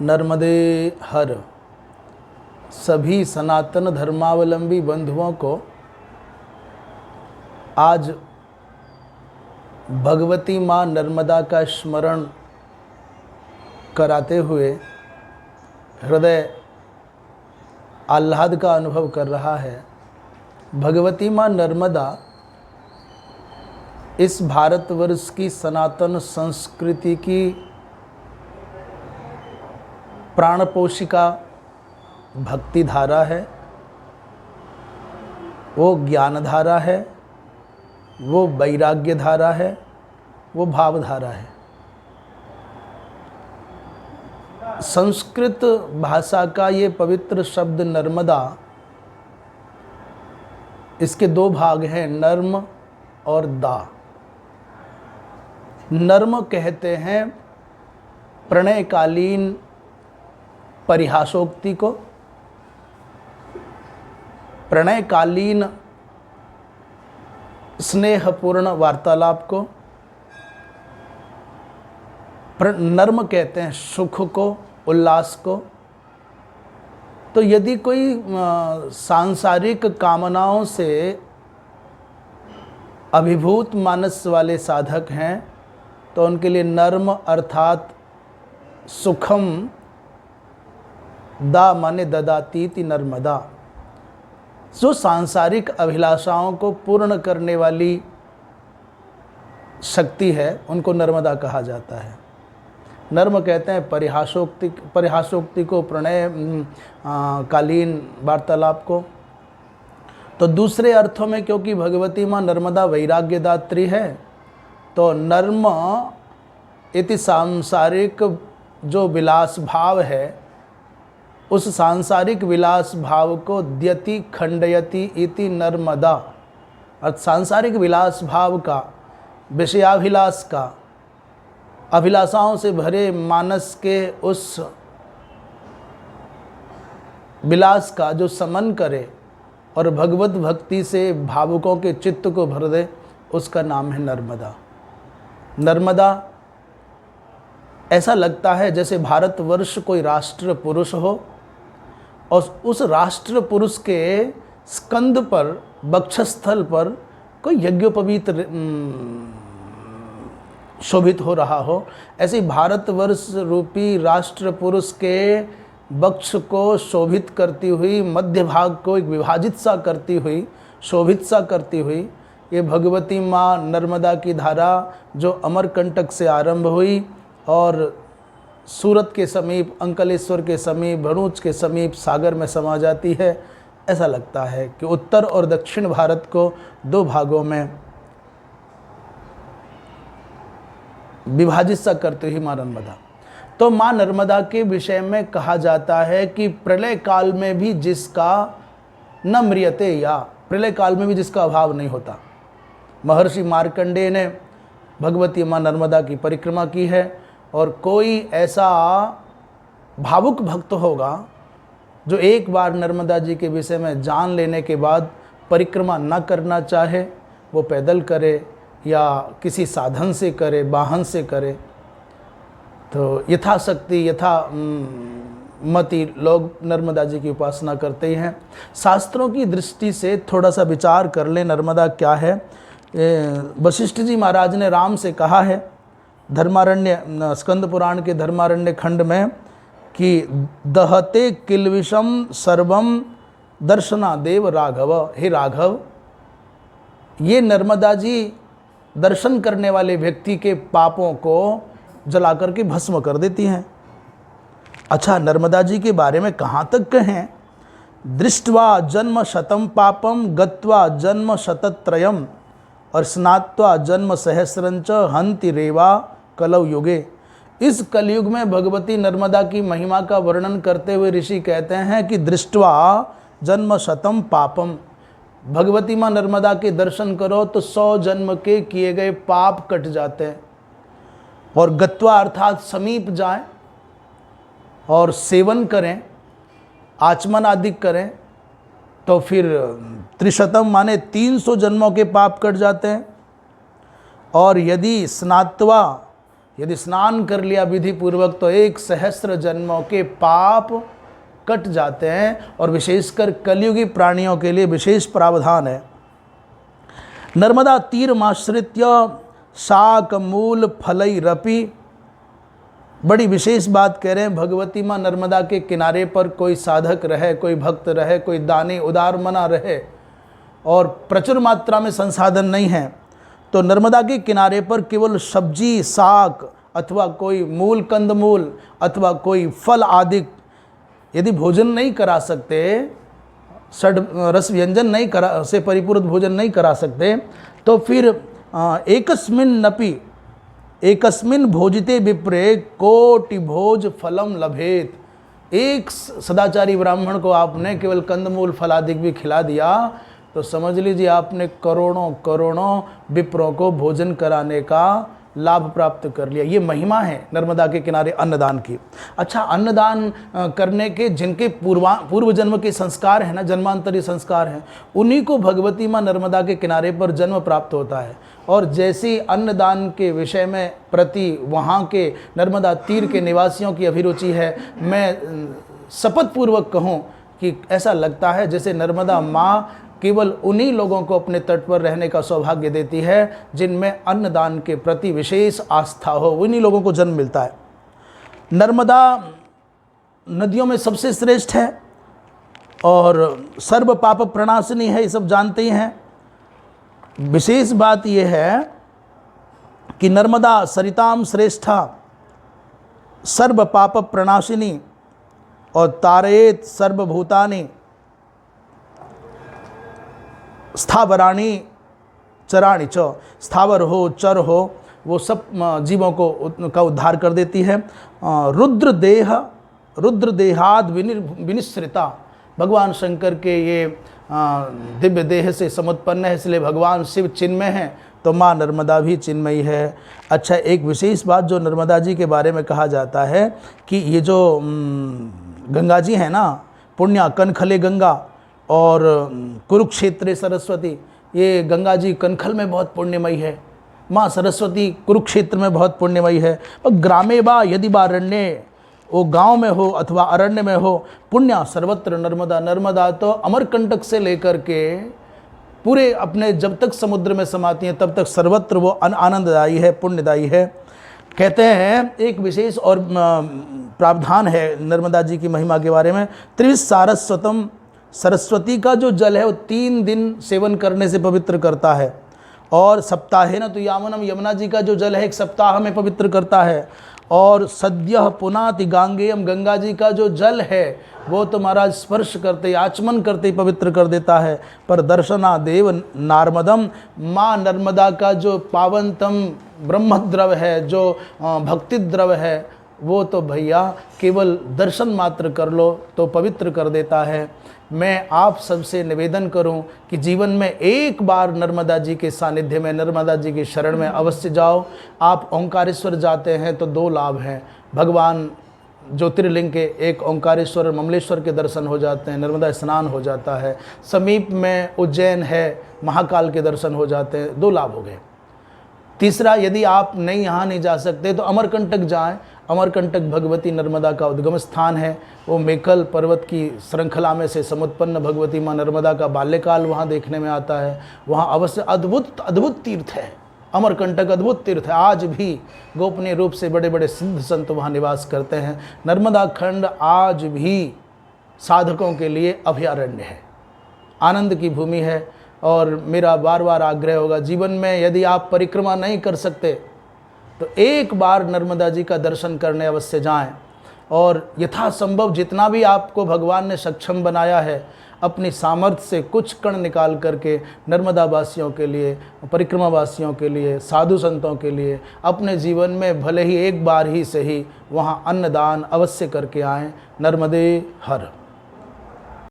नर्मदे हर सभी सनातन धर्मावलंबी बंधुओं को आज भगवती माँ नर्मदा का स्मरण कराते हुए हृदय आह्लाद का अनुभव कर रहा है। भगवती माँ नर्मदा इस भारतवर्ष की सनातन संस्कृति की प्राणपोषिका भक्ति धारा है, वो ज्ञान धारा है, वो वैराग्य धारा है, वो भाव धारा है। संस्कृत भाषा का ये पवित्र शब्द नर्मदा, इसके दो भाग हैं, नर्म और दा। नर्म कहते हैं प्रणयकालीन परिहासोक्ति को, प्रणयकालीन स्नेहपूर्ण वार्तालाप को। नर्म कहते हैं सुख को, उल्लास को। तो यदि कोई सांसारिक कामनाओं से अभिभूत मानस वाले साधक हैं तो उनके लिए नर्म अर्थात सुखम, दा माने ददातीति नर्मदा, जो सांसारिक अभिलाषाओं को पूर्ण करने वाली शक्ति है उनको नर्मदा कहा जाता है। नर्म कहते हैं परिहासोक्ति को, प्रणय कालीन वार्तालाप को। तो दूसरे अर्थों में क्योंकि भगवती माँ नर्मदा वैराग्यदात्री है तो नर्म इति सांसारिक जो विलास भाव है, उस सांसारिक विलास भाव को द्यति खंडयति इति नर्मदा, और सांसारिक विलास भाव का, विषयाभिलाष का, अभिलाषाओं से भरे मानस के उस विलास का जो समन करे और भगवत भक्ति से भावुकों के चित्त को भर दे, उसका नाम है नर्मदा। नर्मदा ऐसा लगता है जैसे भारतवर्ष कोई राष्ट्र पुरुष हो और उस राष्ट्र पुरुष के स्कंद पर, वक्षस्थल पर कोई यज्ञोपवीत शोभित हो रहा हो। ऐसे भारतवर्ष रूपी राष्ट्र पुरुष के वक्ष को शोभित करती हुई, मध्य भाग को एक विभाजित सा करती हुई, शोभित सा करती हुई ये भगवती माँ नर्मदा की धारा जो अमरकंटक से आरंभ हुई और सूरत के समीप, अंकलेश्वर के समीप, भरूच के समीप सागर में समा जाती है। ऐसा लगता है कि उत्तर और दक्षिण भारत को दो भागों में विभाजित सा करती हुई माँ नर्मदा। तो माँ नर्मदा के विषय में कहा जाता है कि प्रलय काल में भी जिसका न म्रियते, या प्रलय काल में भी जिसका अभाव नहीं होता। महर्षि मार्कंडेय ने भगवती माँ नर्मदा की परिक्रमा की है और कोई ऐसा भावुक भक्त होगा जो एक बार नर्मदा जी के विषय में जान लेने के बाद परिक्रमा न करना चाहे, वो पैदल करे या किसी साधन से करे, वाहन से करे। तो यथाशक्ति, यथा मति लोग नर्मदा जी की उपासना करते ही हैं। शास्त्रों की दृष्टि से थोड़ा सा विचार कर ले नर्मदा क्या है। वशिष्ठ जी महाराज ने राम से कहा है धर्मारण्य, स्कंद पुराण के धर्मारण्य खंड में कि दहते किलविषम सर्वम दर्शनादेव राघव। हे राघव, ये नर्मदा जी दर्शन करने वाले व्यक्ति के पापों को जला करके भस्म कर देती हैं। अच्छा, नर्मदा जी के बारे में कहाँ तक कहें? दृष्ट्वा जन्म शतम पापम गत्वा जन्म शतत्रयम और स्नात्वा जन्म सहस्रंच हंति रेवा कलौ युगे। इस कलयुग में भगवती नर्मदा की महिमा का वर्णन करते हुए ऋषि कहते हैं कि दृष्ट्वा जन्म शतम पापम, भगवती माँ नर्मदा के दर्शन करो तो 100 जन्म के किए गए पाप कट जाते हैं। और गत्वा अर्थात समीप जाएं और सेवन करें, आचमन आदि करें तो फिर त्रिशतम माने 300 जन्मों के पाप कट जाते हैं। और यदि स्नात्वा यदि स्नान कर लिया विधि पूर्वक तो 1 सहस्त्र जन्मों के पाप कट जाते हैं, और विशेषकर कलयुगी प्राणियों के लिए विशेष प्रावधान है। नर्मदा तीरमाश्रित्य शाक मूल फलैरपि, बड़ी विशेष बात कह रहे हैं। भगवती माँ नर्मदा के किनारे पर कोई साधक रहे, कोई भक्त रहे, कोई दानी उदार मना रहे और प्रचुर मात्रा में संसाधन नहीं है, तो नर्मदा के किनारे पर केवल सब्जी साग अथवा कोई मूल कंदमूल अथवा कोई फल आदि यदि भोजन नहीं करा सकते, षड रस व्यंजन नहीं करा से परिपूर्ण भोजन नहीं करा सकते, तो फिर एकस्मिन् भोजिते विप्रे कोटि भोज फलम लभेत। एक सदाचारी ब्राह्मण को आपने केवल कंदमूल फलादिक भी खिला दिया तो समझ लीजिए आपने करोड़ों करोड़ों विप्रों को भोजन कराने का लाभ प्राप्त कर लिया। ये महिमा है नर्मदा के किनारे अन्नदान की। अच्छा, अन्नदान करने के जिनके पूर्व जन्म के संस्कार हैं ना, जन्मांतरी संस्कार हैं, उन्हीं को भगवती माँ नर्मदा के किनारे पर जन्म प्राप्त होता है। और जैसी अन्नदान के विषय में प्रति वहाँ के नर्मदा तीर के निवासियों की अभिरुचि है, मैं शपथ पूर्वक कहूँ कि ऐसा लगता है जैसे नर्मदा माँ केवल उन्हीं लोगों को अपने तट पर रहने का सौभाग्य देती है जिनमें अन्नदान के प्रति विशेष आस्था हो, उन्हीं लोगों को जन्म मिलता है। नर्मदा नदियों में सबसे श्रेष्ठ है और सर्व पाप प्रणाशिनी है, ये सब जानते ही हैं। विशेष बात यह है कि नर्मदा सरिताम श्रेष्ठा सर्व पाप प्रणाशिनी और तारेत सर्वभूतानि स्थावराणी चराणी च, स्थावर हो चर हो वो सब जीवों का उद्धार कर देती है। रुद्र देहाद विनिश्रिता, भगवान शंकर के ये दिव्य देह से समुत्पन्न है, इसलिए भगवान शिव चिन्मय हैं, तो माँ नर्मदा भी चिन्मयी है। अच्छा, एक विशेष बात जो नर्मदा जी के बारे में कहा जाता है कि ये जो गंगा जी हैं ना, पुण्या कनखले गंगा और कुरुक्षेत्र सरस्वती, ये गंगा जी कनखल में बहुत पुण्यमयी है, माँ सरस्वती कुरुक्षेत्र में बहुत पुण्यमयी है। और ग्रामे बा यदि बारण्य, वो गांव में हो अथवा अरण्य में हो, पुण्या सर्वत्र नर्मदा। नर्मदा तो अमरकंटक से लेकर के पूरे अपने जब तक समुद्र में समाती हैं तब तक सर्वत्र वो आनंददायी है, पुण्यदायी है। कहते हैं एक विशेष और प्रावधान है नर्मदा जी की महिमा के बारे में। त्रिसारस्वतम, सरस्वती का जो जल है वो 3 दिन सेवन करने से पवित्र करता है। और सप्ताहे न तो यामनम, यमुना जी का जो जल है 1 सप्ताह में पवित्र करता है। और सद्यः पुनाति गांगेयम, गंगा जी का जो जल है वो तो महाराज स्पर्श करते आचमन करते ही पवित्र कर देता है। पर दर्शना देव नार्मदम, माँ नर्मदा का जो पावनतम ब्रह्मद्रव है, जो भक्ति द्रव है, वो तो भैया केवल दर्शन मात्र कर लो तो पवित्र कर देता है। मैं आप सबसे निवेदन करूं कि जीवन में एक बार नर्मदा जी के सानिध्य में, नर्मदा जी की शरण में अवश्य जाओ। आप ओंकारेश्वर जाते हैं तो 2 लाभ हैं, भगवान ज्योतिर्लिंग के एक ओंकारेश्वर और ममलेश्वर के दर्शन हो जाते हैं, नर्मदा स्नान हो जाता है, समीप में उज्जैन है, महाकाल के दर्शन हो जाते हैं, 2 लाभ हो गए। तीसरा, यदि आप यहाँ नहीं जा सकते तो अमरकंटक जाएं। अमरकंटक भगवती नर्मदा का उद्गम स्थान है। वो मेकल पर्वत की श्रृंखला में से समुत्पन्न भगवती माँ नर्मदा का बाल्यकाल वहाँ देखने में आता है। वहाँ अवश्य अद्भुत तीर्थ है, अमरकंटक अद्भुत तीर्थ है। आज भी गोपनीय रूप से बड़े बड़े सिद्ध संत वहाँ निवास करते हैं। नर्मदा खंड आज भी साधकों के लिए अभयारण्य है, आनंद की भूमि है। और मेरा बार बार आग्रह होगा, जीवन में यदि आप परिक्रमा नहीं कर सकते तो एक बार नर्मदा जी का दर्शन करने अवश्य जाएं। और यथासंभव जितना भी आपको भगवान ने सक्षम बनाया है, अपनी सामर्थ्य से कुछ कण निकाल करके नर्मदा वासियों के लिए, परिक्रमा वासियों के लिए, साधु संतों के लिए अपने जीवन में भले ही एक बार ही सही वहाँ अन्नदान अवश्य करके आएँ। नर्मदे हर।